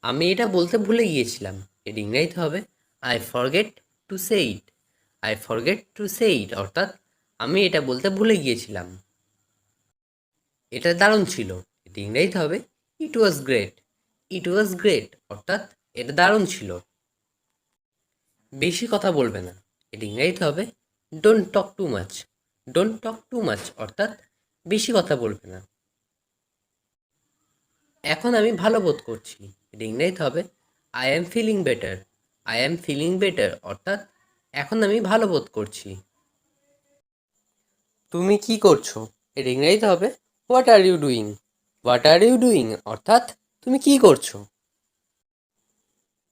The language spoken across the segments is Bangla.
আমি এটা বলতে ভুলে গিয়েছিলাম। এর ইংরেজিতে হবে I forget to say it. I forget to say it অর্থাৎ আমি এটা বলতে ভুলে গিয়েছিলাম। এটা দারুণ ছিল। এটি ইংরেজিতে হবে ইট was great. It was great অর্থাৎ এটা দারুণ ছিল। বেশি কথা বলবে না। এটি ইংরেজিতে হবে don't talk too much. Don't talk too much অর্থাৎ বেশি কথা বলবে না। এখন আমি ভালো বোধ করছি। এটি ইংরেজিতে হবে I am feeling better. I am feeling better অর্থাৎ এখন আমি ভালো বোধ করছি। তুমি কি করছো? এর ইংরেজিতে হবে what are you doing. What are you doing অর্থাৎ তুমি কি করছো?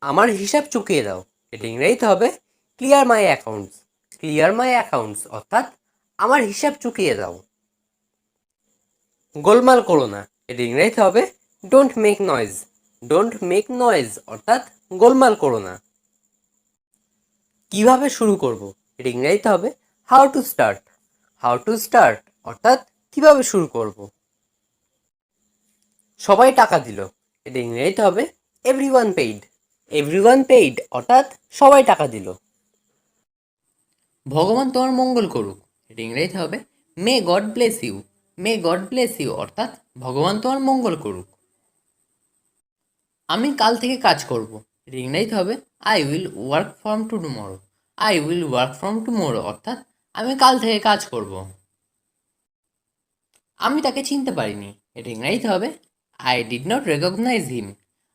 আমার হিসাব চুকিয়ে দাও। এটা ইংরেজিতে হবে ক্লিয়ার মাই অ্যাকাউন্টস। ক্লিয়ার মাই অ্যাকাউন্টস অর্থাৎ আমার হিসাব চুকিয়ে দাও। গোলমাল করো না। এটা ইংরেজিতে হবে don't make noise. Don't make noise অর্থাৎ গোলমাল করো না। কিভাবে শুরু করব? এটা ইংরেজিতে হবে how to start. How to start অর্থাৎ কিভাবে শুরু করব। সবাই টাকা দিল। এটা ইংরেজিতে হবে এভরিওয়ান পেইড। এভরিওয়ান পেইড অর্থাৎ সবাই টাকা দিল। ভগবান তোমার মঙ্গল করুক। এটা ইংরেজিতে হবে may God bless you. May God bless you অর্থাৎ ভগবান তোমার মঙ্গল করুক। আমি কাল থেকে কাজ করব। এটা ইংরেজিতে হবে I will work from to tomorrow. I will work from tomorrow অর্থাৎ আমি কাল থেকে কাজ করব। আমি তাকে চিনতে পারিনি। এটা ইংরেজিতে হবে I did not recognise him.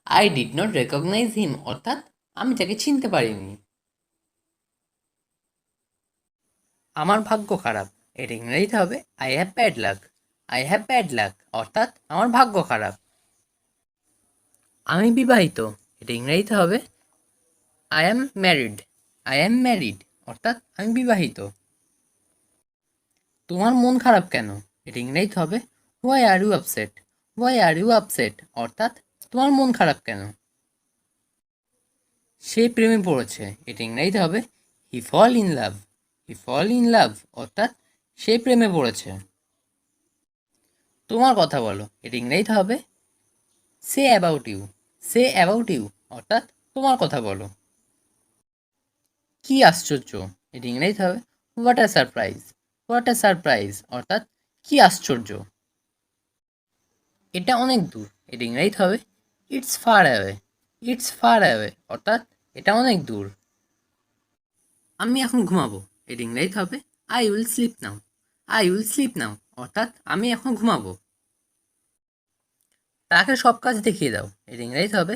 I did not recognise him অর্থাৎ আমি তাকে চিনতে পারিনি। আমার ভাগ্য খারাপ। এর ইংরেজিতে হবে I have bad luck. I have bad luck অর্থাৎ আমার ভাগ্য খারাপ। আমি বিবাহিত। এটা ইংরেজিতে হবে I am married. I am married অর্থাৎ আমি বিবাহিত। তোমার মন খারাপ কেন? এটা ইংরেজিতে হবে why are you upset. Why are you upset অর্থাৎ তোমার মন খারাপ কেন? সে প্রেমে পড়েছে। এটা ইংরেজিতে হবে হি fall in love. He fall in love অর্থাৎ সে প্রেমে পড়েছে। তোমার কথা বলো। এটা ইংরেজিতে হবে say about you. Say about you অর্থাৎ তোমার কথা বলো। কি আশ্চর্য! এটা ইংরেজিতে হবে what a surprise. What a surprise অর্থাৎ কি আশ্চর্য! এটা অনেক দূর। এটা ইংরেজিতে হবে it's far away. It's far away অর্থাৎ এটা অনেক দূর। আমি এখন ঘুমাবো। এটা ইংরেজিতে হবে I will sleep now. I will sleep now অর্থাৎ আমি এখন ঘুমাবো। তাকে সব কাজ দেখিয়ে দাও। এর ইংরেজিতে হবে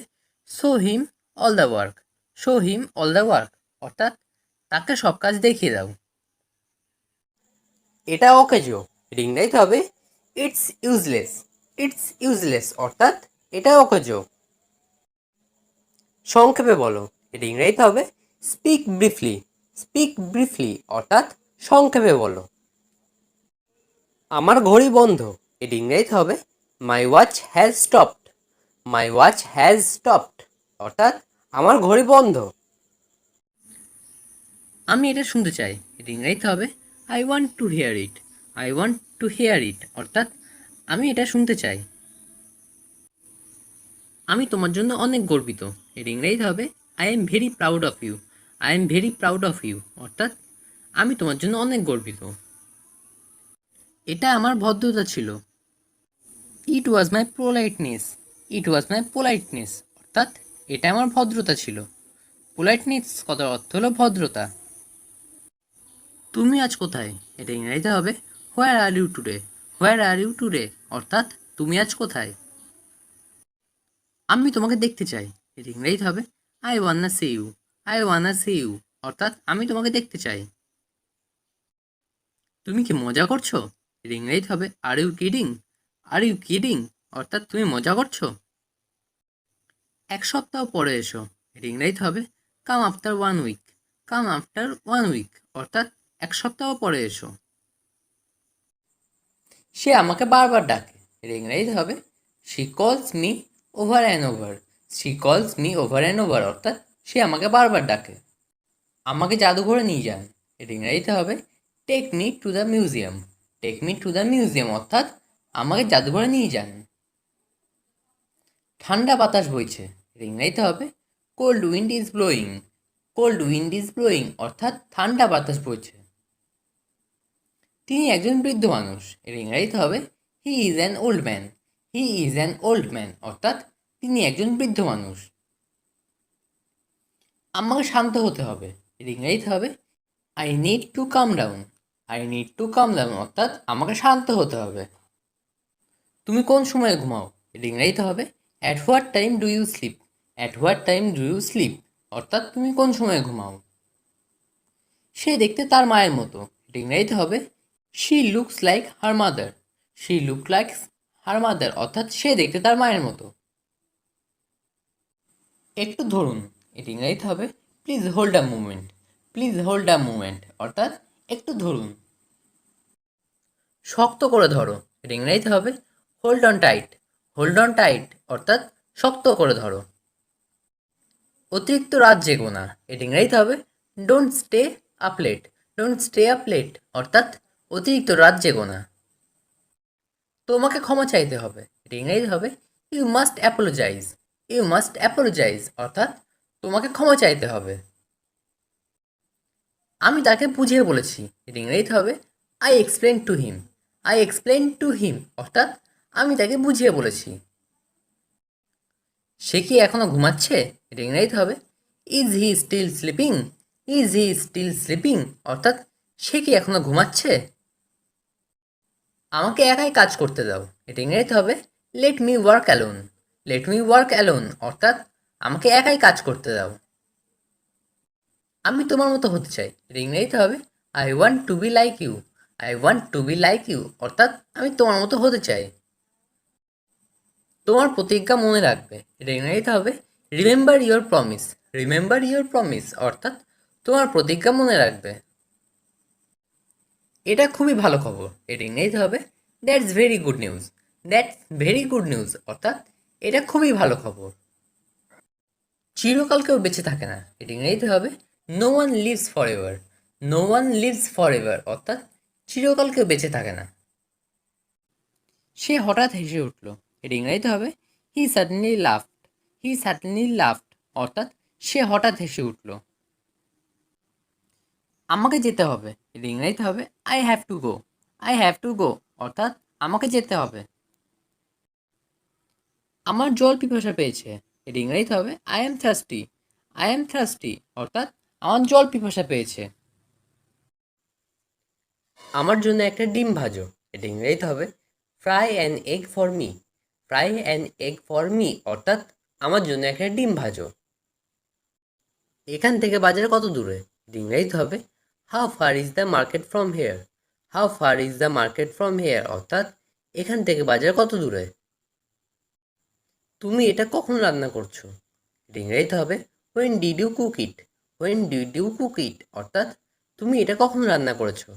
show him all the work. Show him all the work অর্থাৎ তাকে সব কাজ দেখিয়ে দাও। এটা অকেজো। এর ইংরেজিতে হবে ইটস ইউজলেস। ইটস ইউজলেস অর্থাৎ এটা অকেজো। সংক্ষেপে বলো। এর ইংরেজিতে হবে স্পিক ব্রিফলি। স্পিক ব্রিফলি অর্থাৎ সংক্ষেপে বলো। আমার ঘড়ি বন্ধ। এর ইংরেজিতে হবে my watch has stopped. My watch has stopped অর্থাৎ আমার ঘড়ি বন্ধ। আমি এটা শুনতে চাই। এর ইংরেজিতে হবে I want to hear it. I want to hear it অর্থাৎ আমি এটা শুনতে চাই। আমি তোমার জন্য অনেক গর্বিত। এর ইংরেজিতে হবে I am very proud of you. I am very proud of you অর্থাৎ আমি তোমার জন্য অনেক গর্বিত। এটা আমার ভদ্রতা ছিল। ইট ওয়াজ মাই পোলাইটনেস। ইট ওয়াজ মাই পোলাইটনেস অর্থাৎ এটা আমার ভদ্রতা ছিল। পোলাইটনেস কথার অর্থ হলো ভদ্রতা। তুমি আজ কোথায়? এটা ইংরেজিতে হবে where are you today. Where are you today অর্থাৎ তুমি আজ কোথায়? আমি তোমাকে দেখতে চাই। এটা ইংরেজিতে হবে I wanna see you. I wanna see you অর্থাৎ আমি তোমাকে দেখতে চাই। তুমি কি মজা করছো? এটা ইংরেজিতে হবে are you kidding. Are you kidding অর্থাৎ তুমি মজা করছো। এক সপ্তাহ পরে এসো। এটা ইংরেজিতে হবে come after one week. Come after one week অর্থাৎ এক সপ্তাহ পরে এসো। সে আমাকে বারবার ডাকে। এর ইংরেজিতে হবে শি কলস me over and over. She কলস মি ওভার অ্যান্ড ওভার অর্থাৎ সে আমাকে বারবার ডাকে। আমাকে জাদুঘরে নিয়ে যান। এর ইংরেজিতে হবে take me to the museum. Take me to the museum অর্থাৎ আমাকে জাদুঘরে নিয়ে যান। ঠান্ডা বাতাস বইছে। এর ইংরেজিতে হবে cold wind is blowing. Cold wind is blowing অর্থাৎ ঠান্ডা বাতাস বইছে। তিনি একজন বৃদ্ধ মানুষ, এর ইংরেজিতে হবে he is an old man. He is an old man অর্থাৎ তিনি একজন বৃদ্ধ মানুষ। আমাকে শান্ত হতে হবে, এর ইংরেজিতে হবে I need to calm down. I need to calm down অর্থাৎ আমাকে শান্ত হতে হবে। তুমি কোন সময়ে ঘুমাও, এর ইংরেজিতে হবে at what time do you sleep. At what time do you sleep অর্থাৎ তুমি কোন সময়ে ঘুমাও। সে দেখতে তার মায়ের মতো, এর ইংরেজিতে হবে she looks like her mother. She look like her mother অর্থাৎ সে দেখতে তার মায়ের মতো। একটু ধরুন, এর ইংরেজিতে হবে please hold a movement. Please hold a movement অর্থাৎ একটু ধরুন। শক্ত করে ধরো, এর ইংরেজিতে হবে hold on tight. Hold on tight অর্থাৎ শক্ত করে ধরো। অতিরিক্ত রাত জেগো না, এর ইংরেজিতে হবে don't stay up late. Don't stay up late অর্থাৎ অতিরিক্ত রাত জেগো না। তোমাকে ক্ষমা চাইতে হবে, এর ইংরেজিতে হবে you must apologise. You must apologise অর্থাৎ তোমাকে ক্ষমা চাইতে হবে। আমি তাকে বুঝিয়ে বলেছি, এর ইংরেজিতে হবে I explain to him. I explain to him অর্থাৎ আমি তাকে বুঝিয়ে বলেছি। সে কি এখনো ঘুমাচ্ছে, এর ইংরেজিতে হবে is he still sleeping. Is he still sleeping অর্থাৎ সে কি এখনো ঘুমাচ্ছে। আমাকে একাই কাজ করতে দাও, এটা ইংরেজিতে হবে let me work alone. Let me work alone অর্থাৎ আমাকে একাই কাজ করতে দাও। আমি তোমার মতো হতে চাই, এটা ইংরেজিতে হবে I want to be like you. I want to be like you অর্থাৎ আমি তোমার মতো হতে চাই। তোমার প্রতিজ্ঞা মনে রাখবে, এটা ইংরেজিতে হবে remember your promise. Remember your promise অর্থাৎ তোমার প্রতিজ্ঞা মনে রাখবে। এটা খুবই ভালো খবর, এটা ইংরেজিতে হবে that's very good news. That's very good news অর্থাৎ এটা খুবই ভালো খবর। চিরকাল কেউ বেঁচে থাকে না, এটা ইংরেজিতে হবে no one lives for ever. No one lives for ever অর্থাৎ চিরকাল কেউ বেঁচে থাকে না। সে হঠাৎ হেসে উঠল, এটা ইংরেজিতে হবে হি সাডেনলি লাফড। হি সাডেনলি লাফড অর্থাৎ সে হঠাৎ হেসে উঠল। আমাকে যেতে হবে, এটা ইংরেজিতে হবে I have to go. I have to go অর্থাৎ আমাকে যেতে হবে। আমার জল পিপাসা পেয়েছে, এটা ইংরেজিতে হবে I am thirsty. I am thirsty অর্থাৎ আমার জল পিপাসা পেয়েছে। আমার জন্য একটা ডিম ভাজো, এটা ইংরেজিতে হবে fry an egg for me. Fry an egg for me অর্থাৎ আমার জন্য একটা ডিম ভাজো। এখান থেকে বাজার কত দূরে, এটা ইংরেজিতে হবে how far is the market from here. How far is the market from here অর্থাৎ এখান থেকে বাজার কত দূরে। তুমি এটা কখন রান্না করছো, এটা ইংরেজিতে হবে when did you cook it. When did you cook it অর্থাৎ তুমি এটা কখন রান্না করেছো।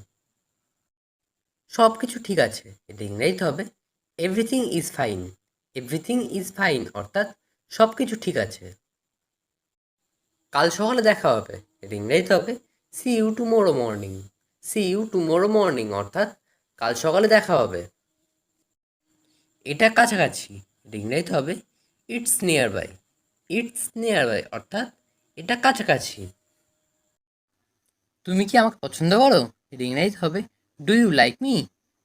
সব কিছু ঠিক আছে, এটা ইংরেজিতে হবে everything is fine. Everything is fine অর্থাৎ সব কিছু ঠিক আছে। কাল সকালে দেখা হবে, এটা ইংরেজিতে হবে see you tomorrow morning. See you tomorrow morning অর্থাৎ কাল সকালে দেখা হবে। এটা কাছাকাছি, এটা ইংরেজিতে হবে it's nearby. It's nearby অর্থাৎ এটা কাছাকাছি। তুমি কি আমাকে পছন্দ করো, এটা ইংরেজিতে হবে do you like me.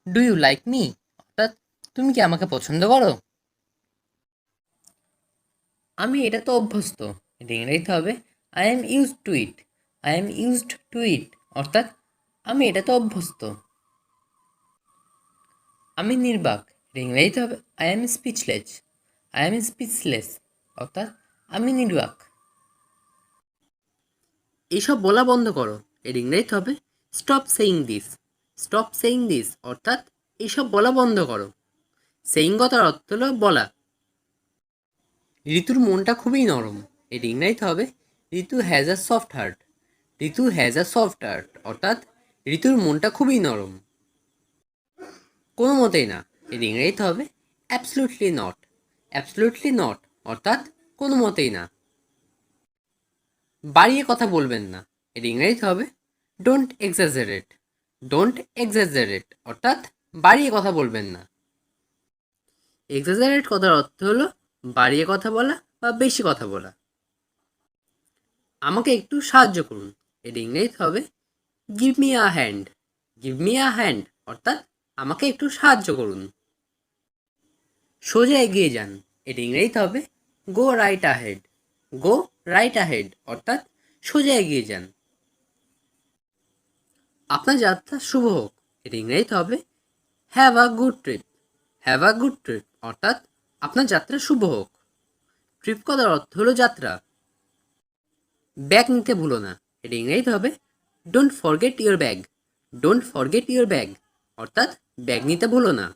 Do you like me অর্থাৎ তুমি কি আমাকে পছন্দ করো। আমি এটা তো অভ্যস্ত, এটা ইংরেজিতে হবে I am used to it. I am used to it অর্থাৎ আমি এটা তো অভ্যস্ত। আমি নির্বাক, এটা ইংরেজিতে হবে I am speechless. I am speechless অর্থাৎ আমি নির্বাক। এসব বলা বন্ধ করো, এর ইংরেজিতে হবে stop saying this. Stop saying this অর্থাৎ এসব বলা বন্ধ করো। সেইং কথার অর্থ হলো বলা। ঋতুর মনটা খুবই নরম, এর ইংরেজিতে হবে Ritu has a soft heart. Ritu has a soft heart অর্থাৎ ঋতুর মনটা খুবই নরম। কোনো মতেই না, এর ইংরেজিতে হবে অ্যাবসলুটলি নট। অ্যাবসলুটলি নট অর্থাৎ কোনো মতেই না। বাড়িয়ে কথা বলবেন না, এর ইংরেজিতে হবে ডোন্ট এক্সাজারেট। ডোন্ট এক্সাজারেট অর্থাৎ বাড়িয়ে কথা বলবেন না। এক্সাজারেট কথার অর্থ হলো বাড়িয়ে কথা বলা বা বেশি কথা বলা। আমাকে একটু সাহায্য করুন, এর ইংরেজি হবে give me a hand. Give me a hand অর্থাৎ আমাকে একটু সাহায্য করুন। সোজা এগিয়ে যান, এর ইংরেজিতে হবে গো রাইট আহেড। গো রাইট আহেড অর্থাৎ সোজা এগিয়ে যান। আপনার যাত্রা শুভ হোক, এর ইংরেজিতে হবে have a good trip. Have a good trip অর্থাৎ আপনার যাত্রা শুভ হোক। ট্রিপ কথার অর্থ হলো যাত্রা। ব্যাগ নিতে ভুলো না, এর ইংরেজিতে হবে don't forget your bag. Don't forget your bag অর্থাৎ ব্যাগ নিতে ভুলো না।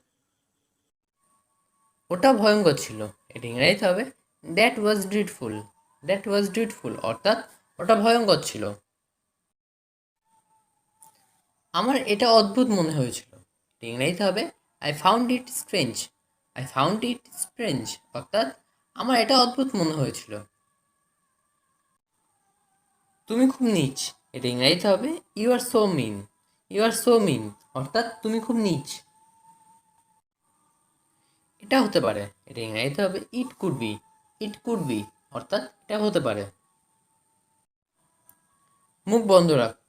ওটা ভয়ঙ্কর ছিল, এর ইংরেজিতে হবে দ্যাট ওয়াজ ড্রিডফুল। দ্যাট ওয়াজ ড্রিডফুল অর্থাৎ ওটা ভয়ঙ্কর ছিল। আমার এটা অদ্ভুত মনে হয়েছিল, এর ইংরেজিতে হবে I found it strange. I found it strange অর্থাৎ আমার এটা অদ্ভুত মনে হয়েছিল। তুমি খুব নীচ, এটা ইংরেজিতে হবে you are so mean. You are so mean অর্থাৎ তুমি খুব নীচ। এটা হতে পারে, এটা ইংরেজিতে হবে it could be. It could be অর্থাৎ এটা হতে পারে। মুখ বন্ধ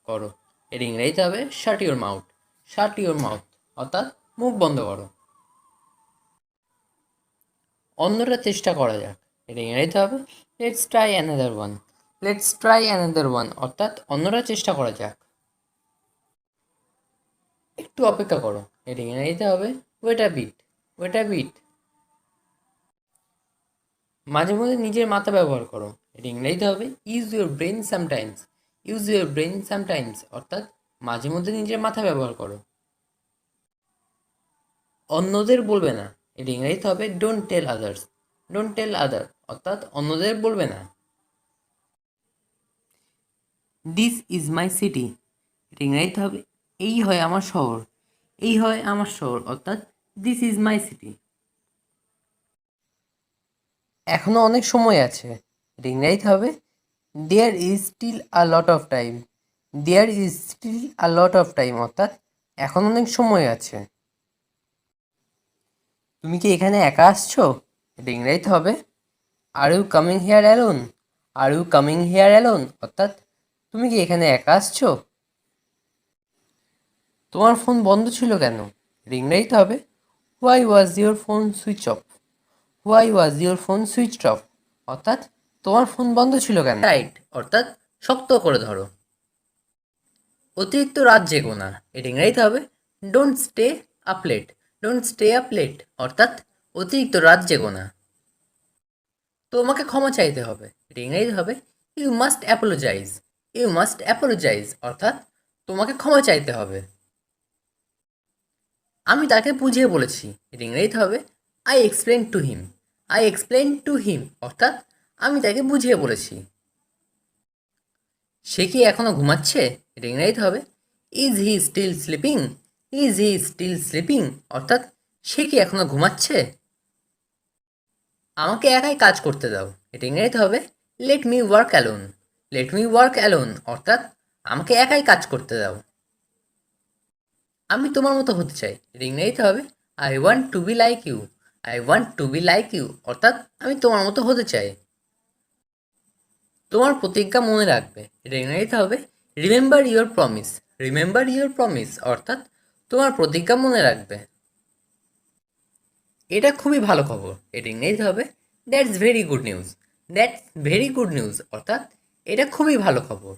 করো, এর ইংরেজিতে হবে শাট your mouth. Shut your mouth অর্থাৎ মুখ বন্ধ করো। অন্যটা চেষ্টা করা যাক, এর ইংরেজিতে হবে let's try another one. Let's try another one অর্থাৎ অন্যরা চেষ্টা করা যাক। একটু অপেক্ষা করো, এর ইংরেজিতে হবে wait a bit. Wait a bit. মাঝে মধ্যে নিজের মাথা ব্যবহার করো, এর ইংরেজিতে হবে use your brain sometimes. Use your brain sometimes অর্থাৎ মাঝে মধ্যে নিজের মাথা ব্যবহার করো। অন্যদের বলবে না, এর ইংরেজিতে হবে don't tell others. Don't tell other অর্থাৎ অন্যদের বলবে না। দিস ইজ মাই সিটি, এর ইংরেজিতে হবে এই হয় আমার শহর। এই হয় আমার শহর অর্থাৎ দিস ইজ মাই সিটি। এখনো অনেক সময় আছে, এর ইংরেজিতে হবে there is still a lot of time. There is still a lot of time অর্থাৎ এখন অনেক সময় আছে। তুমি কি এখানে একা আসছো, এটা ইংরেজিতে হবে are you coming here alone. Are you coming here alone অর্থাৎ তুমি কি এখানে একা আসছো। তোমার ফোন বন্ধ ছিল কেন, এটা ইংরেজিতে হবে why was your phone switch off. Why was your phone switch off অর্থাৎ তোমার ফোন বন্ধ ছিল কেন। টাইট অর্থাৎ শক্ত করে ধরো। অতিরিক্ত রাত জেগো না, এটা ইংরেজিতে হবে don't stay up late. Don't stay up late অর্থাৎ অতিরিক্ত রাত জেগো না। তোমাকে ক্ষমা চাইতে হবে, এটা ইংরেজিতে হবে you must apologise. You must apologise অর্থাৎ তোমাকে ক্ষমা চাইতে হবে। আমি তাকে বুঝিয়ে বলেছি, এটা ইংরেজিতে হবে I explain to him. I explain to him অর্থাৎ আমি তাকে বুঝিয়ে বলেছি। সে কি এখনো ঘুমাচ্ছে, এটা ইংরেজিতে হবে is he still sleeping. Is he still sleeping অর্থাৎ সে কি এখনো ঘুমাচ্ছে। আমাকে একাই কাজ করতে দাও, এটা ইংরেজিতে হবে let me work alone. Let me work alone অর্থাৎ আমাকে একাই কাজ করতে দাও। আমি তোমার মতো হতে চাই, এটা ইংরেজিতে হবে I want to be like you. I want to be like you অর্থাৎ আমি তোমার মতো হতে চাই। তোমার প্রতিজ্ঞা মনে রাখবে, এটা ইংরেজিতে হবে remember your promise. Remember your promise অর্থাৎ তোমার প্রতিজ্ঞা মনে রাখবে। এটা খুবই ভালো খবর, এটা ইংরেজিতে হবে that's very good news. That's very good news অর্থাৎ এটা খুবই ভালো খবর।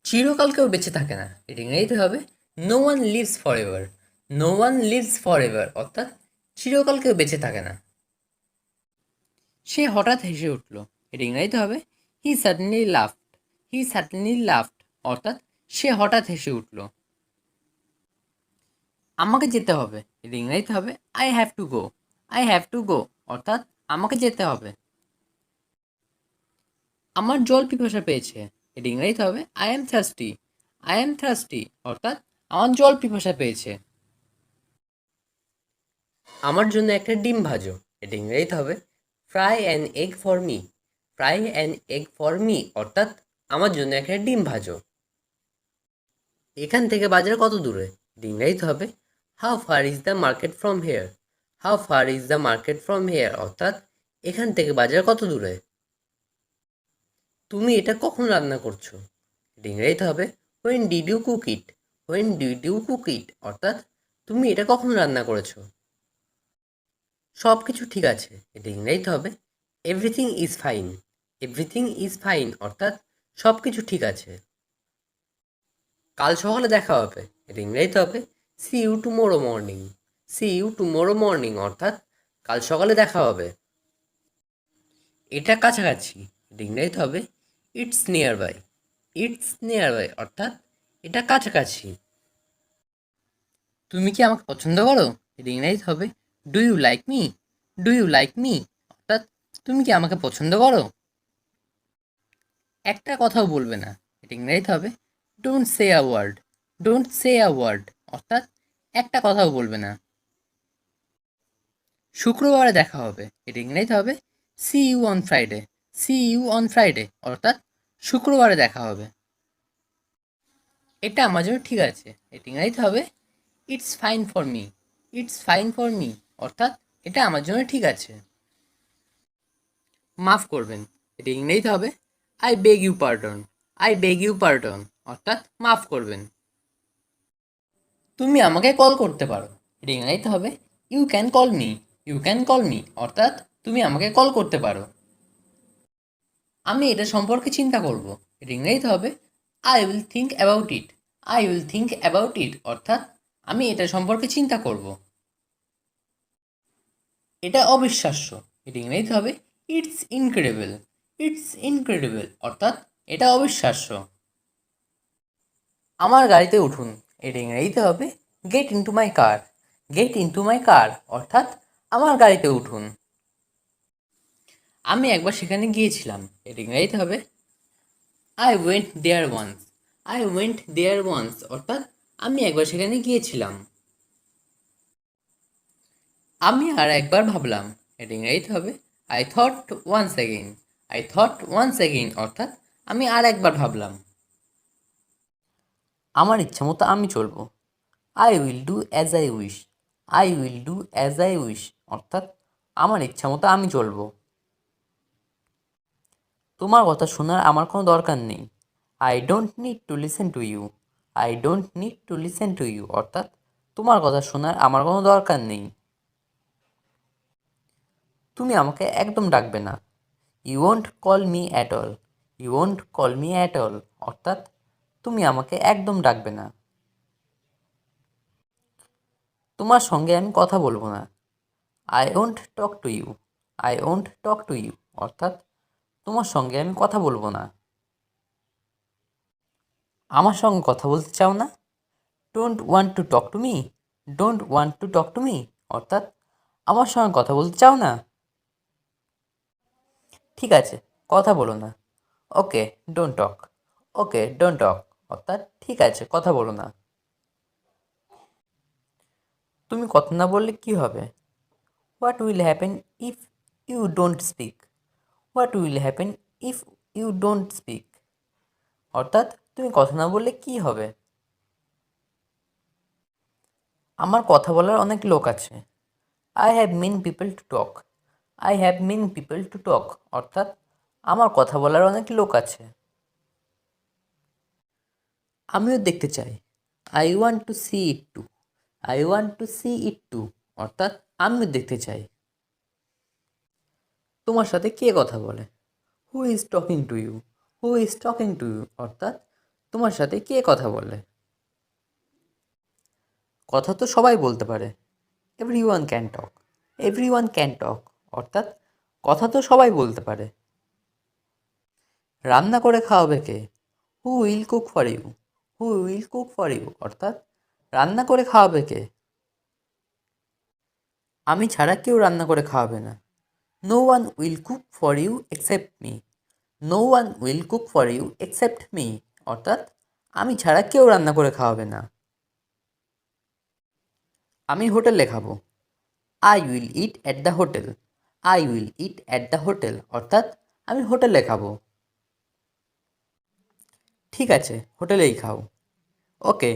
চিরকাল কেউ বেঁচে থাকে না, এটা ইংরেজিতে হবে no one lives for ever. No one lives for ever অর্থাৎ চিরকাল কেউ বেঁচে থাকে না। সে হঠাৎ হেসে উঠল, এটা ইংরেজিতে হবে হি সাডেনলি লাফড। হি সাডেনলি লাফড অর্থাৎ সে হঠাৎ হেসে উঠল। আমাকে যেতে হবে, এটা ইংরেজিতে হবে I have to go. I have to go অর্থাৎ আমাকে যেতে হবে। আমার জল পিপাসা পেয়েছে, এটা ইংরেজিতে হবে I am thirsty. I am thirsty অর্থাৎ আমার জল পিপাসা পেয়েছে। আমার জন্য একটা ডিম ভাজো, এটা ইংরেজিতে হবে fry an egg for me. Fry an egg for me অর্থাৎ আমার জন্য একটা ডিম ভাজো। এখান থেকে বাজার কত দূরে, এটা ইংরেজিতে হবে how far is the market from here. How far is the market from here অর্থাৎ এখান থেকে বাজার কত দূরে? তুমি এটা কখন রান্না করছো? এটা ইংরেজিতে হবে when did you cook it. When did you cook it অর্থাৎ তুমি এটা কখন রান্না করেছো? সব কিছু ঠিক আছে, এটা ইংরেজিতে হবে everything is fine. Everything is fine অর্থাৎ সব কিছু ঠিক আছে। কাল সকালে দেখা হবে, এটা ইংরেজিতে হবে see you tomorrow morning. See you tomorrow morning অর্থাৎ কাল সকালে দেখা হবে। এটা কাছাকাছি, এটা ইংরেজিতে হবে it's nearby. It's nearby অর্থাৎ এটা কাছাকাছি। তুমি কি আমাকে পছন্দ করো? এটা ইংরেজিতে হবে do you like me. Do you like me অর্থাৎ তুমি কি আমাকে পছন্দ করো? একটা কথাও বলবে না, এটা ইংরেজিতে হবে don't say a word. Don't say a word অর্থাৎ একটা কথাও বলবে না। শুক্রবারে দেখা হবে, এটা ইংরেজিতে হবে see you on Friday. See you on Friday অর্থাৎ শুক্রবারে দেখা হবে। এটা আমার জন্য ঠিক আছে, এটা ইংরেজিতে হবে it's fine for me. It's fine for me অর্থাৎ এটা আমার জন্য ঠিক আছে। মাফ করবেন, এটা ইংরেজিতে হবে I beg you pardon. I beg you pardon অর্থাৎ মাফ করবেন। তুমি আমাকে কল করতে পারো, এটা ইংরেজিতে হবে you can call me. You can call me অর্থাৎ তুমি আমাকে কল করতে পারো। আমি এটা সম্পর্কে চিন্তা করব, এটা ইংরেজিতে হবে I will think about it. I will think about it অর্থাৎ আমি এটা সম্পর্কে চিন্তা করব। এটা অবিশ্বাস্য, এটা ইংরেজিতে হবে ইটস ইনক্রেডিবল। ইটস ইনক্রেডিবল অর্থাৎ এটা অবিশ্বাস্য। আমার গাড়িতে উঠুন, এটা ইংরেজিতে হবে get into my car. Get into my car অর্থাৎ আমার গাড়িতে উঠুন। আমি একবার সেখানে গিয়েছিলাম, এটা ইংরেজিতে হবে I went there once. I went there once অর্থাৎ আমি একবার সেখানে গিয়েছিলাম। আমি আর একবার ভাবলাম, এটা ইংরেজিতে হবে I thought once again. I thought once again অর্থাৎ আমি আর একবার ভাবলাম। আমার ইচ্ছা মতো আমি চলবো, I will do as I wish. I will do as I wish অর্থাৎ আমার ইচ্ছা মতো আমি চলবো। তোমার কথা শোনার আমার কোনো দরকার নেই, I don't need to listen to you. I don't need to listen to you অর্থাৎ তোমার কথা শোনার আমার কোনো দরকার নেই। তুমি আমাকে একদম ডাকবে না, you won't call me at all. You won't call me at all অর্থাৎ তুমি আমাকে একদম ডাকবে না। তোমার সঙ্গে আমি কথা বলবো না, I won't talk to you. I won't talk to you অর্থাৎ তোমার সঙ্গে আমি কথা বলবো না। আমার সঙ্গে কথা বলতে চাও না, don't want to talk to me. Don't want to talk to me অর্থাৎ আমার সঙ্গে কথা বলতে চাও না। ঠিক আছে, কথা বলো না, okay don't talk. Okay don't talk অর্থাৎ ঠিক আছে কথা বলো না। তুমি কথা না বললে কী হবে? What will happen if you don't speak. What will happen if you don't speak অর্থাৎ তুমি কথা না বললে কী হবে? আমার কথা বলার অনেক লোক আছে, I have many people to talk. I have many people to talk অর্থাৎ আমার কথা বলার অনেক লোক আছে। আমিও দেখতে চাই, I want to see it too. I want to see it too অর্থাৎ আমিও দেখতে চাই। তোমার সাথে কে কথা বলে? Who is talking to you. Who is talking to you অর্থাৎ তোমার সাথে কে কথা বলে? কথা তো সবাই বলতে পারে, everyone can talk. Everyone can talk অর্থাৎ কথা তো সবাই বলতে পারে। রান্না করে খাওয়াবে কে? Who will cook for you. Who will cook for you অর্থাৎ রান্না করে খাওয়াবে কে? আমি ছাড়া কেউ রান্না করে খাওয়াবে না, no one will cook for you except me. No one will cook for you except me অর্থাৎ আমি ছাড়া কেউ রান্না করে খাওয়াবে না। আমি হোটেলে খাবো, I will eat at the hotel. I will eat at the hotel অর্থাৎ আমি হোটেলে খাবো। ঠিক আছে, হোটেলেই খাও। Okay,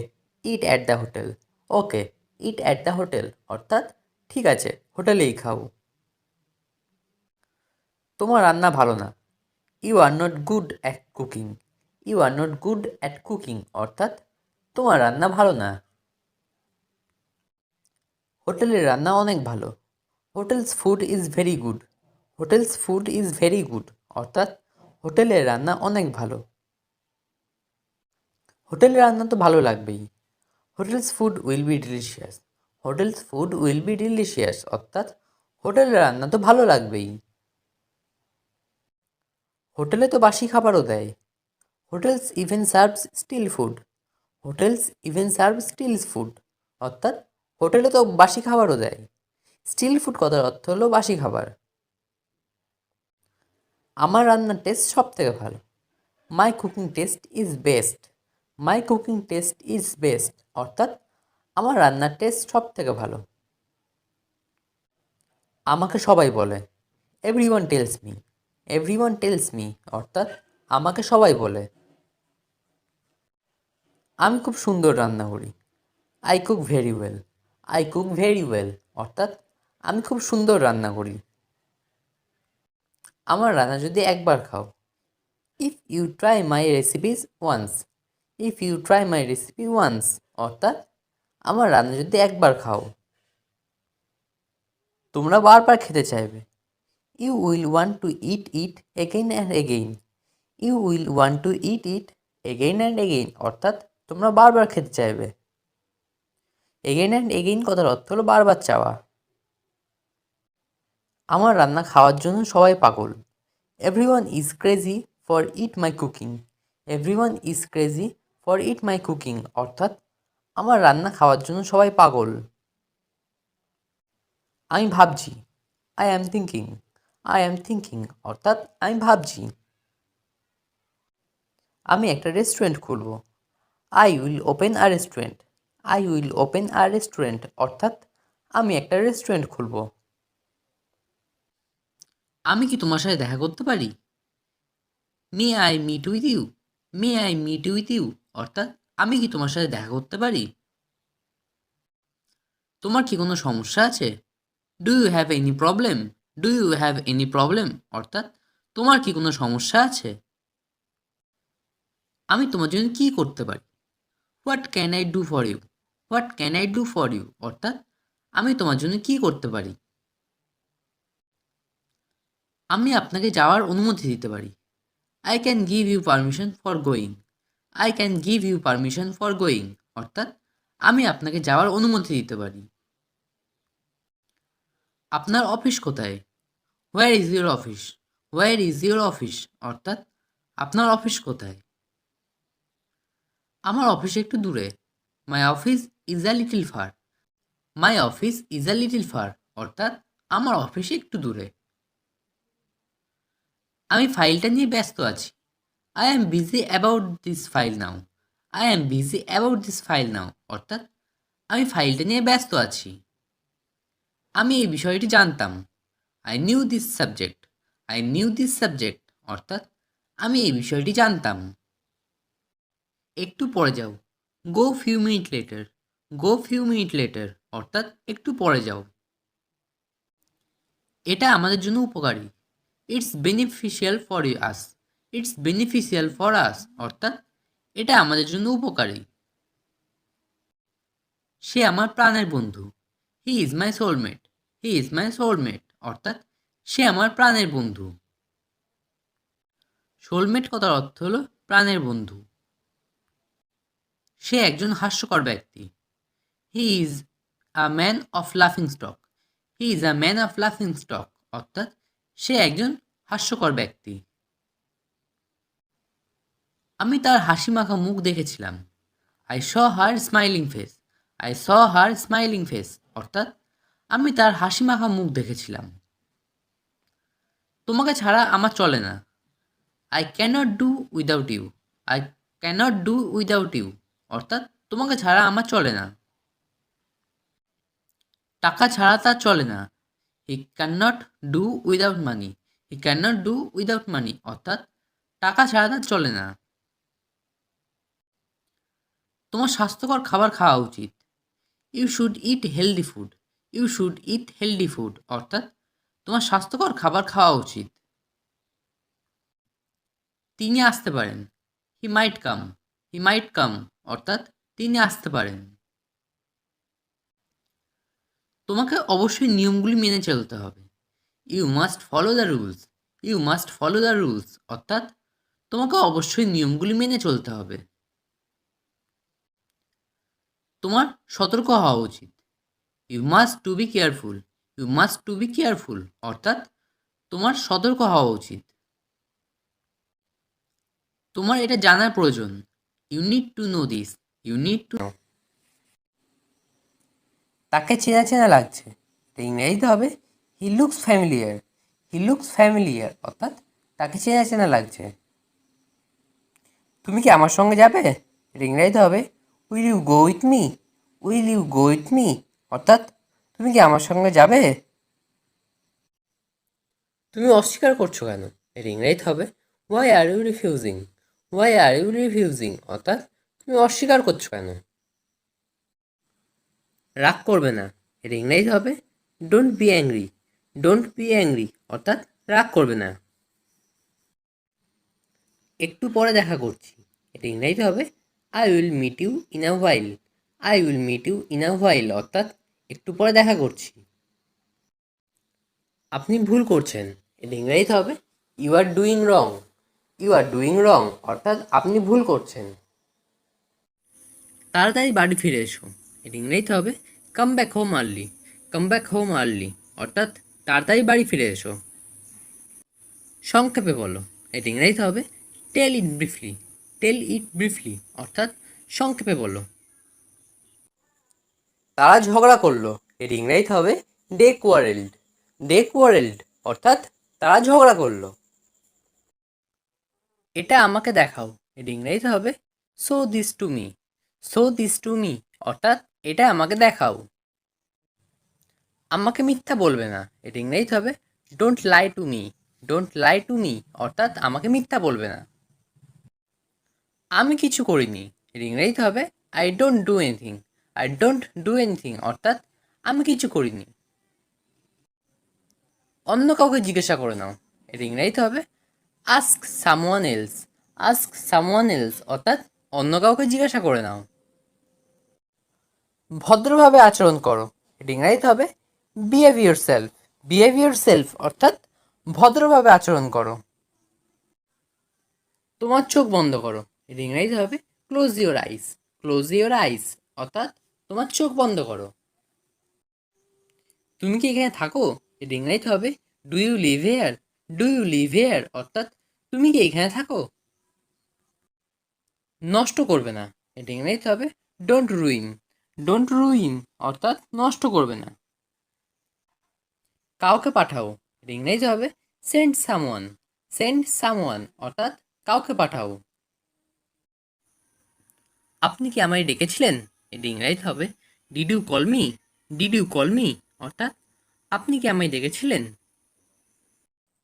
eat at the hotel. Okay, eat at the hotel অর্থাৎ ঠিক আছে হোটেলেই খাও। তোমার রান্না ভালো না। You are not good at cooking. You are not good at cooking অর্থাৎ তোমার রান্না ভালো না। হোটেলের রান্না অনেক ভালো। Hotel's food is very good. Hotels food is very good অর্থাৎ হোটেলের রান্না অনেক ভালো। হোটেলের রান্না তো ভালো লাগবেই। Hotels food will be delicious. Hotels food will be delicious অর্থাৎ হোটেলের রান্না তো ভালো লাগবেই। হোটেলে তো বাসি খাবারও দেয়। Hotels even serves still food. Hotels even serve still food অর্থাৎ হোটেলে তো বাসি খাবারও দেয়। স্টিল ফুড কথার অর্থ হলো বাসি খাবার। আমার রান্নার টেস্ট সব থেকে ভালো। My cooking test is best. My cooking test is best অর্থাৎ আমার রান্নার টেস্ট সব থেকে ভালো। আমাকে সবাই বলে। Everyone tales me. Everyone tales me অর্থাৎ আমাকে সবাই বলে। আমি খুব সুন্দর রান্না করি। I cook very well. I cook very well অর্থাৎ আমি খুব সুন্দর রান্না করি। আমার রান্না যদি একবার খাও। If you try my recipes once. If you try my recipe once অর্থাৎ আমার রান্না যদি একবার খাও। তোমরা বারবার খেতে চাইবে। You will want to eat it again and again. You will want to eat it again and again অর্থাৎ তোমরা বারবার খেতে চাইবে। এগেইন অ্যান্ড এগেইন কথার অর্থ হলো বারবার চাওয়া। আমার রান্না খাওয়ার জন্য সবাই পাগল। Everyone is crazy for it my cooking. Everyone is crazy for it my cooking অর্থাৎ আমার রান্না খাওয়ার জন্য সবাই পাগল। আমি ভাবছি। I am thinking. I am thinking অর্থাৎ আমি ভাবছি। আমি একটা রেস্টুরেন্ট খুলব। I will open a restaurant. I will open a restaurant অর্থাৎ আমি একটা রেস্টুরেন্ট খুলব। আমি কি তোমার সাথে দেখা করতে পারি? May I meet with you. May I meet with you অর্থাৎ আমি কি তোমার সাথে দেখা করতে পারি? তোমার কি কোনো সমস্যা আছে? Do you have any problem? Do you have any problem অর্থাৎ তোমার কি কোনো সমস্যা আছে? আমি তোমার জন্য কী করতে পারি? What can I do for you? What can I do for you অর্থাৎ আমি তোমার জন্য কী করতে পারি? আমি আপনাকে যাওয়ার অনুমতি দিতে পারি। I can give you permission for going. I can give you permission for going অর্থাৎ আমি আপনাকে যাওয়ার অনুমতি দিতে পারি। আপনার অফিস কোথায়? Where is your office? Where is your office অর্থাৎ আপনার অফিস কোথায়? আমার অফিস একটু দূরে। My office is a little far. My office is a little far অর্থাৎ আমার অফিস একটু দূরে। আমি ফাইলটা নিয়ে ব্যস্ত আছি। I am busy about this file now. I am busy about this file now অর্থাৎ আমি ফাইলটা নিয়ে ব্যস্ত আছি। আমি এই বিষয়টি জানতাম। I knew this subject. I knew this subject অর্থাৎ আমি এই বিষয়টি জানতাম। একটু পরে যাও। গো ফিউ মিনিট লেটার। গো ফিউ মিনিট লেটার অর্থাৎ একটু পরে যাও। এটা আমাদের জন্য উপকারী। It's beneficial for us. It's beneficial for us অর্থাৎ এটা আমাদের জন্য উপকারী। সে আমার প্রাণের বন্ধু। He is my soulmate. He is my soulmate অর্থাৎ সে আমার প্রাণের বন্ধু। সোলমেট কথার অর্থ হলো প্রাণের বন্ধু। সে একজন হাস্যকর ব্যক্তি। He is a man of লাফিং stock. He is a man of লাফিং স্টক অর্থাৎ সে একজন হাস্যকর ব্যক্তি। আমি তার হাসিমাখা মুখ দেখেছিলাম। I saw her smiling face. I saw her smiling face অর্থাৎ আমি তার হাসিমাখা মুখ দেখেছিলাম। তোমাকে ছাড়া আমার চলে না। I can't do without you. I can't do without you অর্থাৎ তোমাকে ছাড়া আমার চলে না। টাকা ছাড়া তার চলে না। He cannot do without money. He cannot do without money অর্থাৎ টাকা ছাড়া তার চলে না। তোমার স্বাস্থ্যকর খাবার খাওয়া উচিত। You should eat healthy food. You should eat healthy food অর্থাৎ তোমার স্বাস্থ্যকর খাবার খাওয়া উচিত। তিনি আসতে পারেন। হি মাইট কাম। হি মাইট কাম অর্থাৎ তিনি আসতে পারেন। তোমাকে অবশ্যই নিয়মগুলি মেনে চলতে হবে। You must follow the rules. You must follow the rules অর্থাৎ তোমাকে অবশ্যই নিয়মগুলি মেনে চলতে হবে। তোমার সতর্ক হওয়া উচিত। You must to be careful. You must to be careful অর্থাৎ তোমার সতর্ক হওয়া উচিত। তোমার এটা জানার প্রয়োজন। You need to know this. You need to. তাকে চেনা চেনা লাগছে। ইংরেজিতে হবে he looks familiar. He looks familiar অর্থাৎ তাকে চেনা চেনা লাগছে। তুমি কি আমার সঙ্গে যাবে? ইংরেজিতে হবে will you go with me. Will you go with me অর্থাৎ তুমি কি আমার সঙ্গে যাবে? তুমি অস্বীকার করছো কেন? এর ইংরেজিতে হবে why are you refusing. Why are you refusing অর্থাৎ তুমি অস্বীকার করছো কেন? রাগ করবে না। এর ইংরেজিতে হবে don't B angry. Don't be angry অর্থাৎ রাগ করবে না। একটু পরে দেখা করছি। এটা ইংরেজিতে হবে I will meet you in a while. I will meet you in a while অর্থাৎ একটু পরে দেখা করছি। আপনি ভুল করছেন। এটা ইংরেজিতে হবে you are doing wrong. You are doing wrong অর্থাৎ আপনি ভুল করছেন। তাড়াতাড়ি বাড়ি ফিরে এসো। এটা ইংরেজিতে হবে come back home early. Come back home early অর্থাৎ তাড়াতাড়ি বাড়ি ফিরে এসো। সংক্ষেপে বলো। এটা ইংরেজিতে হবে টেল ইট ব্রিফলি। টেল ইট ব্রিফলি অর্থাৎ সংক্ষেপে বলো। তারা ঝগড়া করলো। এর ইংরেজিতে হবে দে কোয়ারেলড। দে কোয়ারেলড অর্থাৎ তারা ঝগড়া করলো। এটা আমাকে দেখাও। এর ইংরেজিতে হবে show this to me. Show this to me অর্থাৎ এটা আমাকে দেখাও। আমাকে মিথ্যা বলবে না। এর ইংরেজিতে হবে don't lie to me. Don't lie to me অর্থাৎ আমাকে মিথ্যা বলবে না। আমি কিছু করিনি। এর ইংরেজিতে হবে I don't do anything. I don't do anything অর্থাৎ আমি কিছু করিনি। অন্য কাউকে জিজ্ঞাসা করে নাও। এর ইংরেজিতে হবে ask someone else. Ask someone else অর্থাৎ অন্য কাউকে জিজ্ঞাসা করে নাও। ভদ্রভাবে আচরণ করো। এর ইংরেজিতে হবে behave your self. Behave your self অর্থাৎ ভদ্রভাবে আচরণ করো। তোমার চোখ বন্ধ করো। এর ইংরেজিতে হবে close your ice. Close your আইস অর্থাৎ তোমার চোখ বন্ধ করো। তুমি কি এখানে থাকো? এর ইংরেজিতে হবে do you live here. Do you live here অর্থাৎ তুমি কি এখানে থাকো? নষ্ট করবে না। এর ইংরেজিতে হবে ডোন্ট রুইন। ডোন্ট রুইন অর্থাৎ নষ্ট করবে না। কাউকে পাঠাও। এর ইংরেজিতে হবে সেন্ড সামওয়ান। সেন্ড সামওয়ান অর্থাৎ কাউকে পাঠাও। আপনি কি আমায় ডেকেছিলেন? এর ইংরেজিতে হবে did you call me. Did you call me অর্থাৎ আপনি কি আমায় ডেকেছিলেন?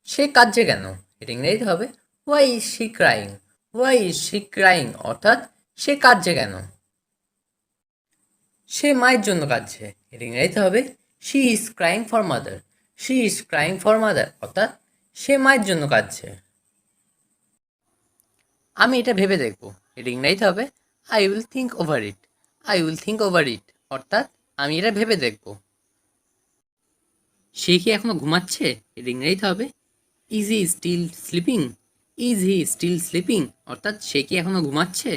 সে কাঁদছে কেন? এর ইংরেজিতে হবে why is she crying. Why is she crying অর্থাৎ সে কাঁদছে কেন? সে মায়ের জন্য কাঁদছে। এর ইংরেজিতে হবে she is crying for mother. She is crying for mother অর্থাৎ সে মায়ের জন্য কাঁদছে। আমি এটা ভেবে দেখব। এর ইংরেজিতে হবে I will think over it. I will think over it অর্থাৎ আমি এটা ভেবে দেখব। সে কি এখনো ঘুমাচ্ছে? এর ইংরেজিতে হবে is he still sleeping. Is he still sleeping অর্থাৎ সে কি এখনো ঘুমাচ্ছে?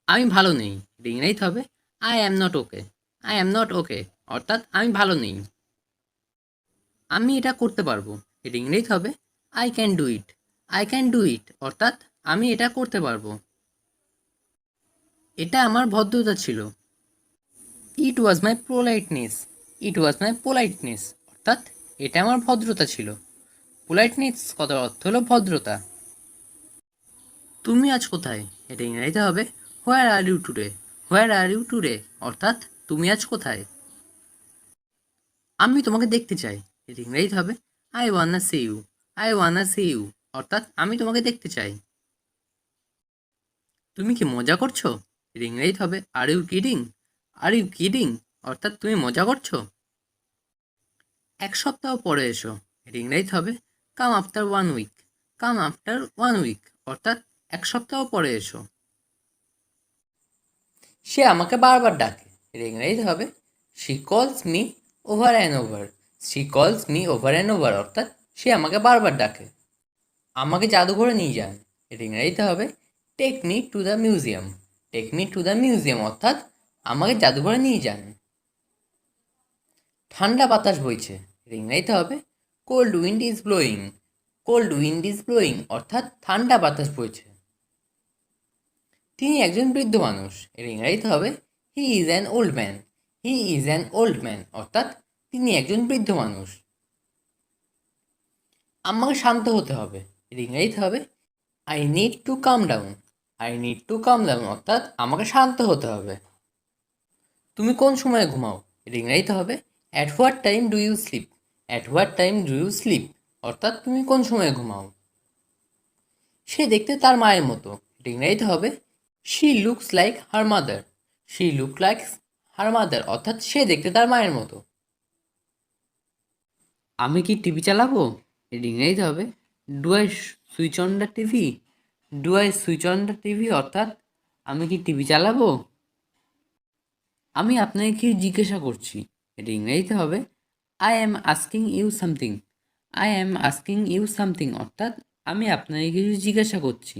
আমি ভালো নেই। এর ইংরেজিতে হবে I am not okay. I am not okay অর্থাৎ আমি ভালো নেই। আমি এটা করতে পারবো। এর ইংরেজিতে হবে I can do it. I can do it অর্থাৎ আমি এটা করতে পারবো। এটা আমার ভদ্রতা ছিল। ইট ওয়াজ মাই পোলাইটনেস। ইট ওয়াজ মাই পোলাইটনেস অর্থাৎ এটা আমার ভদ্রতা ছিল। পোলাইটনেস কথার অর্থ হলো ভদ্রতা। তুমি আজ কোথায়? এটা ইংরেজিতে হবে where are you today. Where are you today অর্থাৎ তুমি আজ কোথায়? আমি তোমাকে দেখতে চাই। এর ইংরেজিতে হবে I wanna see you. I wanna see you অর্থাৎ আমি তোমাকে দেখতে চাই। তুমি কি মজা করছো? এর ইংরেজিতে হবে are you kidding. Are you kidding অর্থাৎ তুমি মজা করছো। এক সপ্তাহ পরে এসো। এর ইংরেজিতে হবে come after one week. Come after 1 week, অর্থাৎ 1 সপ্তাহ পরে এসো। সে আমাকে বারবার ডাকে, এটা ইংরেজিতে হবে শি কলস me over and over. She কলস মি ওভার অ্যান্ড ওভার, অর্থাৎ সে আমাকে বারবার ডাকে। আমাকে জাদুঘরে নিয়ে যান, এটা ইংরেজিতে হবে take me to the museum. Take me to the museum, অর্থাৎ আমাকে জাদুঘরে নিয়ে যান। ঠান্ডা বাতাস বইছে, এটা ইংরেজিতে হবে cold wind is blowing. Cold wind is blowing, অর্থাৎ ঠান্ডা বাতাস বইছে। তিনি একজন বৃদ্ধ মানুষ, এর ইংরেজিতে হবে he is an old man. He is an old man, অর্থাৎ তিনি একজন বৃদ্ধ মানুষ। আমাকে শান্ত হতে হবে, এর ইংরেজিতে হবে I need to calm down. I need to calm down, অর্থাৎ আমাকে শান্ত হতে হবে। তুমি কোন সময়ে ঘুমাও, এর ইংরেজিতে হবে at what time do you sleep. At what time do you sleep, অর্থাৎ তুমি কোন সময়ে ঘুমাও। সে দেখতে তার মায়ের মতো, এর ইংরেজিতে হবে she looks like her mother. She look like her mother, অর্থাৎ সে দেখতে তার মায়ের মতো। আমি কি টিভি চালাবো, এর ইংরেজিতে হবে do I switch on the TV. Do I switch on the TV, অর্থাৎ আমি কি টিভি চালাবো। আমি আপনাকে কি জিজ্ঞাসা করছি, এটা ইংরেজিতে হবে I am asking you something. I am asking you something, অর্থাৎ আমি আপনাকে কিছু জিজ্ঞাসা করছি।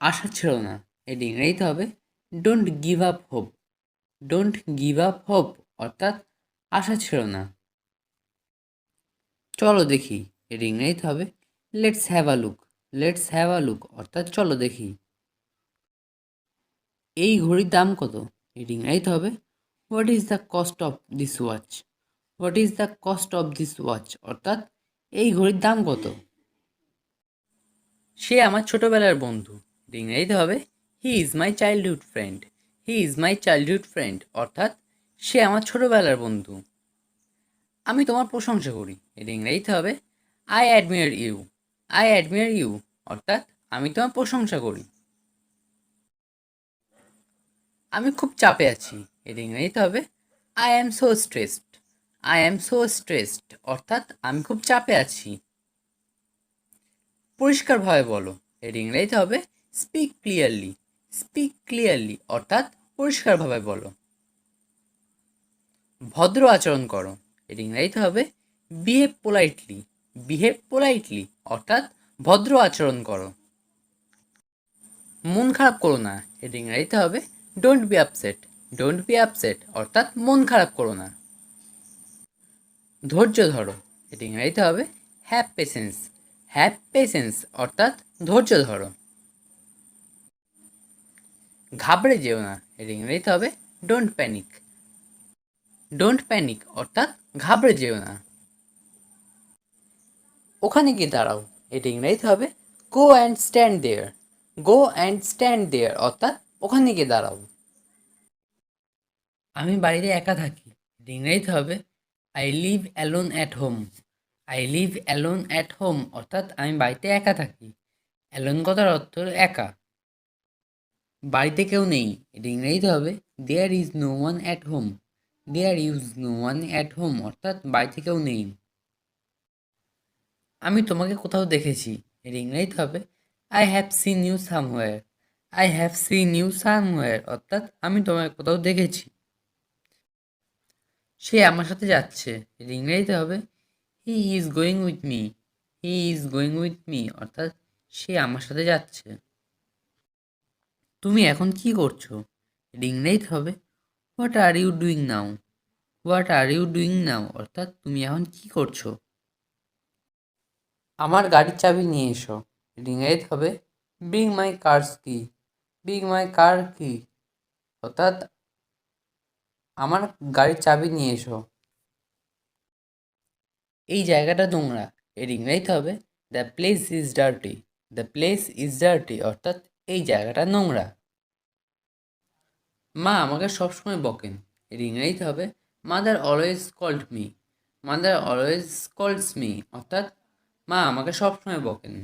আশা ছিল না, এটা ইংরেজিতে হবে don't give up hope. Don't give up hope, অর্থাৎ আশা ছিল না। চলো দেখি, এর ইংরেজিতে হবে let's have a look. Let's have a look, অর্থাৎ চলো দেখি। এই ঘড়ির দাম কত, এর ইংরেজিতে হবে what is the cost of this watch. What is the cost of this watch, অর্থাৎ এই ঘড়ির দাম কত। সে আমার ছোটবেলার বন্ধু, এর ইংরেজিতে হবে he is my childhood friend. He is my childhood friend, অর্থাৎ সে আমার ছোটবেলার বন্ধু। আমি তোমার প্রশংসা করি, এর ইংরেজিতে হবে I admire you. I admire you, অর্থাৎ আমি তোমার প্রশংসা করি। আমি খুব চাপে আছি, এর ইংরেজিতে হবে I am so stressed. I am so stressed, অর্থাৎ আমি খুব চাপে আছি। পরিষ্কারভাবে বলো, এর ইংরেজিতে হবে স্পিক ক্লিয়ারলি। স্পিক ক্লিয়ারলি, অর্থাৎ পরিষ্কারভাবে বলো। ভদ্র আচরণ করো, এর ইংরেজিতে হবে বিহেভ পোলাইটলি। বিহেভ পোলাইটলি, অর্থাৎ ভদ্র আচরণ করো। মন খারাপ করো না, এর ইংরেজিতে হবে don't be upset. Don't be upset, অর্থাৎ মন খারাপ করো না। ধৈর্য ধরো, এর ইংরেজিতে হবে হ্যাভ পেশেন্স। হ্যাভ পেশেন্স, অর্থাৎ ধৈর্য ধরো। ঘাবড়ে যেও না, এর ইংরেজিতে হবে ডোন্ট প্যানিক। ডোন্ট প্যানিক, অর্থাৎ ঘাবড়ে যেও না। ওখানে গিয়ে দাঁড়াও, এটা ইংরেজিতে হবে go and stand there. Go and stand there, অর্থাৎ ওখানে গিয়ে দাঁড়াও। আমি বাড়িতে একা থাকি, এটা ইংরেজিতে হবে I live alone at home. I live alone at home, অর্থাৎ আমি বাড়িতে একা থাকি। অ্যালোন কথার অর্থ একা। বাড়িতে কেউ নেই, এটা ইংরেজিতে হবে there is no one at home. There is no one at home, অর্থাৎ বাড়িতে কেউ নেই। আমি তোমাকে কোথাও দেখেছি, এর ইংরেজিতে হবে I have seen you somewhere. I have seen you somewhere, অর্থাৎ আমি তোমাকে কোথাও দেখেছি। সে আমার সাথে যাচ্ছে, এর ইংরেজিতে হবে he is going with me. He is going with me, অর্থাৎ সে আমার সাথে যাচ্ছে। তুমি এখন কি করছো, এর ইংরেজিতে হবে what are you doing now. What are you doing now, অর্থাৎ তুমি এখন কি করছো। আমার গাড়ির চাবি নিয়ে এসো, এর ইংরেজিতে হবে ব্রিং মাই কারস কি। ব্রিং মাই কার কি, অর্থাৎ আমার গাড়ির চাবি নিয়ে এসো। এই জায়গাটা নোংরা, এর ইংরেজিতে হবে the place is dirty. The place is dirty, অর্থাৎ এই জায়গাটা নোংরা। মা আমাকে সবসময় বকেন, এর ইংরেজিতে হবে mother always called me. Mother always scolds me, অর্থাৎ মা আমাকে সবসময় বকেন।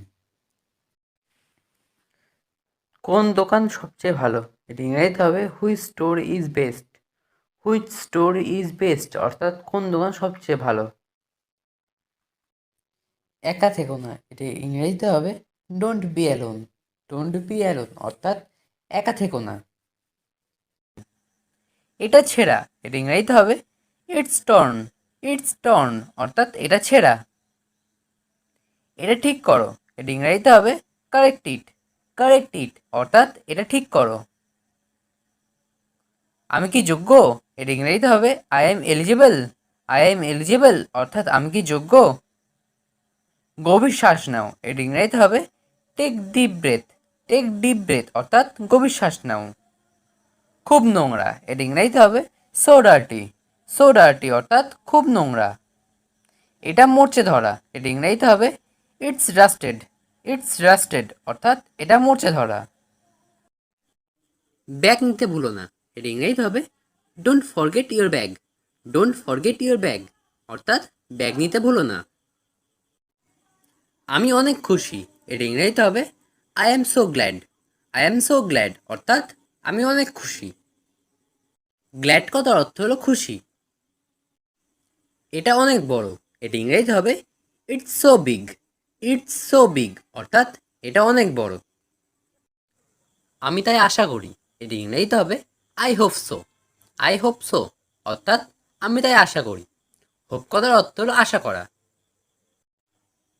কোন দোকান সবচেয়ে ভালো, এর ইংরেজিতে হবে which store is best. Which store is best, অর্থাৎ কোন দোকান সবচেয়ে ভালো। একা থেকো না, এটা ইংরেজিতে হবে don't B alone. Don't be alone অর্থাৎ একা থেকো না। এটা ছেঁড়া, এটা ইংরেজিতে হবে ইটস টর্ন। ইটস টর্ন অর্থাৎ এটা ছেঁড়া। এটা ঠিক করো, এটা ইংরেজিতে হবে কারেক্ট ইট। কারেক্ট ইট অর্থাৎ এটা ঠিক করো। আমি কি যোগ্য, এটা ইংরেজিতে হবে I M eligible. I am eligible অর্থাৎ আমি কি যোগ্য। গভীর শ্বাস নাও, এটা ইংরেজিতে হবে take deep breath. Take deep breath অর্থাৎ গভীর শ্বাস নাও। খুব নোংরা, এটা ইংরেজিতে হবে সো ডার্টি। সো ডার্টি অর্থাৎ খুব নোংরা। এটা মরচে ধরা, এটা ইংরেজিতে হবে ইটস রাস্টেড। ইটস রাস্টেড অর্থাৎ এটা মরচে ধরা। ব্যাগ নিতে ভুলো না, এটা ইংরেজিতে হবে don't forget your bag. Don't forget your bag অর্থাৎ ব্যাগ নিতে ভুলো না। আমি অনেক খুশি, এটা ইংরেজিতে হবে I am so glad. I am so glad অর্থাৎ আমি অনেক খুশি। গ্ল্যাড কথার অর্থ হলো খুশি। এটা অনেক বড়, এটা ইংরেজিতে হবে it's so big. It's so big অর্থাৎ এটা অনেক বড়। আমি তাই আশা করি, এটা ইংরেজিতে হবে I hope so. I hope so অর্থাৎ আমি তাই আশা করি। হোপ কথার অর্থ হলো আশা করা।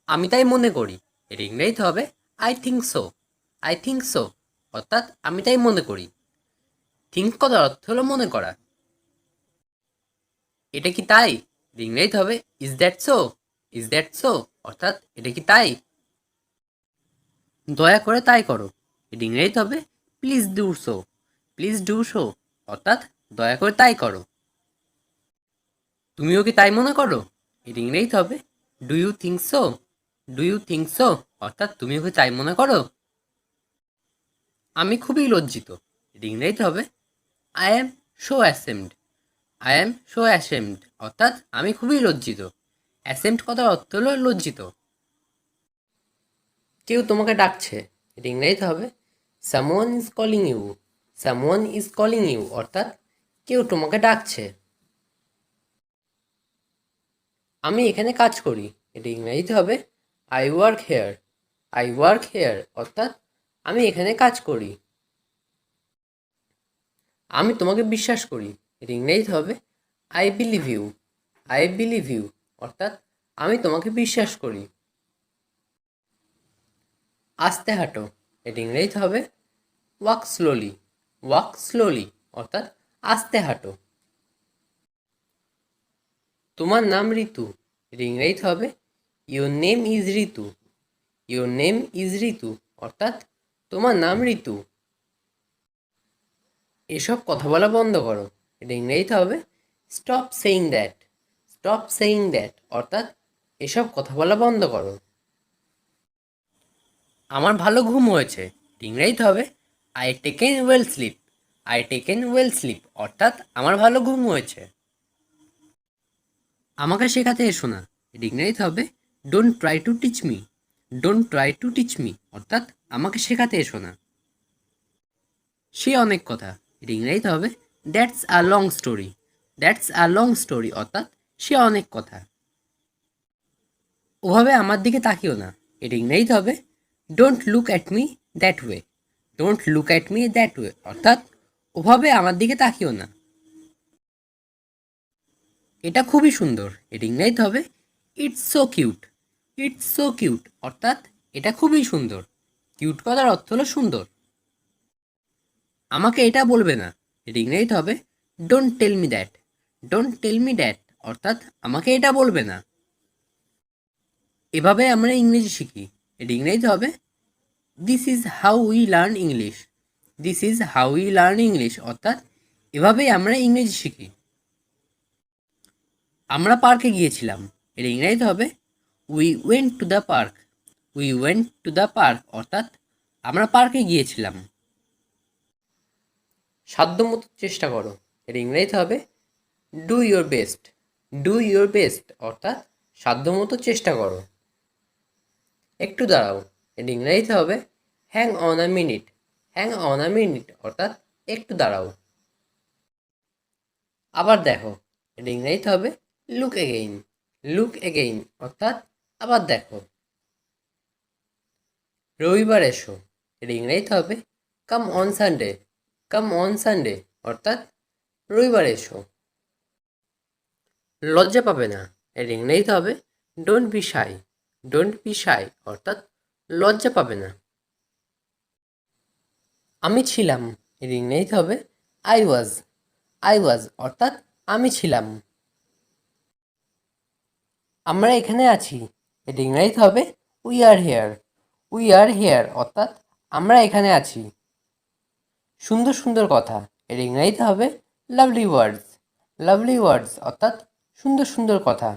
আমি তাই মনে করি, এটা ইংরেজিতে হবে I think so. I think so অর্থাৎ আমি তাই মনে করি। থিঙ্ক কথার অর্থ হলো মনে করা। এটা কি তাই, এটা ইংরেজিতে হবে is that so. Is that so অর্থাৎ এটা কি তাই। দয়া করে তাই করো, এটা ইংরেজিতে হবে please do so. Please do so অর্থাৎ দয়া করে তাই করো। তুমিও কি তাই মনে করো, এটা ইংরেজিতে হবে do you think so. Do you think so অর্থাৎ তুমিও কি তাই মনে করো। আমি খুবই লজ্জিত, এটা ইংরেজিতে হবে I am so ashamed. I am so ashamed অর্থাৎ আমি খুবই লজ্জিত। অ্যাসেমড কথার অর্থ হলো লজ্জিত। কেউ তোমাকে ডাকছে, এটা ইংরেজিতে হবে someone is calling you. Someone is calling you অর্থাৎ কেউ তোমাকে ডাকছে। আমি এখানে কাজ করি, এটা ইংরেজিতে হবে I work hair. I work hair অর্থাৎ আমি এখানে কাজ করি। আমি তোমাকে বিশ্বাস করি, এটা ইংরেজিতে হবে I believe you. I believe you অর্থাৎ আমি তোমাকে বিশ্বাস করি। আস্তে হাঁটো, এটা ইংরেজিতে হবে ওয়াক স্লোলি। ওয়াক স্লোলি অর্থাৎ আস্তে হাঁটো। তোমার নাম ঋতু, এটা ইংরেজিতে হবে your name is Ritu. Your name is Ritu অর্থাৎ তোমার নাম ঋতু। এসব কথা বলা বন্ধ করো, এটা ইংরেজিতে হবে stop saying that. Stop saying that অর্থাৎ এসব কথা বলা বন্ধ করো। আমার ভালো ঘুম হয়েছে, এটা ইংরেজিতে হবে I taken well sleep. I taken well sleep অর্থাৎ আমার ভালো ঘুম হয়েছে। আমাকে শেখাতে এসো না, এটা ইংরেজিতে হবে don't try to teach me. Don't try to teach me অর্থাৎ আমাকে শেখাতে এসো না। সে অনেক কথা, এটা ইংরেজিতে হবে that's a long story. That's a long story অর্থাৎ সে অনেক কথা। ওভাবে আমার দিকে তাকিও না, এটা ইংরেজিতে হবে don't look at me that way. Don't look at me that way অর্থাৎ ওভাবে আমার দিকে তাকিও না। এটা খুবই সুন্দর, এটা ইংরেজিতে হবে it's so cute. It's so cute অর্থাৎ এটা খুবই সুন্দর। কিউট কথার অর্থ হলো সুন্দর। আমাকে এটা বলবে না, এটা ইংরেজিতে হবে don't tell me that. Don't tell me that অর্থাৎ আমাকে এটা বলবে না। এভাবে আমরা ইংরেজি শিখি, এটা ইংরেজিতে হবে this is how we learn English. This is how we learn English অর্থাৎ এভাবেই আমরা ইংরেজি শিখি। আমরা পার্কে গিয়েছিলাম, এটা ইংরেজিতে হবে we went to the park. We went to the park অর্থাৎ আমরা পার্কে গিয়েছিলাম। সাধ্যমতো চেষ্টা করো, এটা ইংরেজিতে হবে do your best. Do your best অর্থাৎ সাধ্যমতো চেষ্টা করো। একটু দাঁড়াও, এটা ইংরেজিতে হবে hang on a minute. Hang on a minute অর্থাৎ একটু দাঁড়াও। আবার দেখো, এটা ইংরেজিতে হবে লুক এগেইন। লুক এগেইন অর্থাৎ আবার দেখো, রবিবার এসো, এটা ইংরেজিতে হবে come on Sunday. Come on Sunday অর্থাৎ রবিবার এসো। লজ্জা পাবে না, এর ইংরেজিতে হবে don't be shy. Don't be shy অর্থাৎ লজ্জা পাবে না। আমি ছিলাম, এর ইংরেজিতে হবে আই ওয়াজ। আই ওয়াজ অর্থাৎ আমি ছিলাম। আমরা এখানে আছি, এর ইংরেজিতে হবে we are here. We are here অর্থাৎ আমরা এখানে আছি। সুন্দর সুন্দর কথা, এর ইংরেজিতে হবে লাভলি ওয়ার্ডস। লাভলি ওয়ার্ডস অর্থাৎ সুন্দর সুন্দর কথা।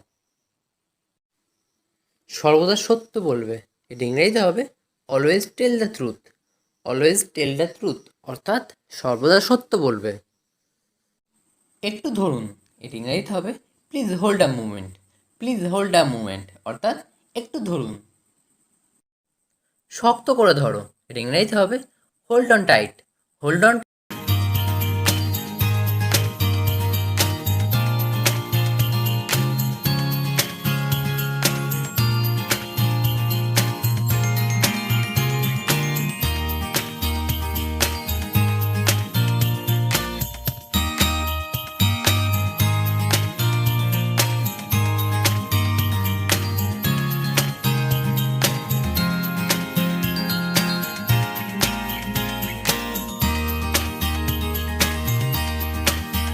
সর্বদা সত্য বলবে, এটা ইংরেজিতে হবে always tell the truth. Always tell the truth অর্থাৎ সর্বদা সত্য বলবে। একটু ধরুন, এটা ইংরেজিতে হবে please hold a moment. Please hold a moment অর্থাৎ একটু ধরুন। শক্ত করে ধরো, এটা ইংরেজিতে হবে hold on tight. Hold on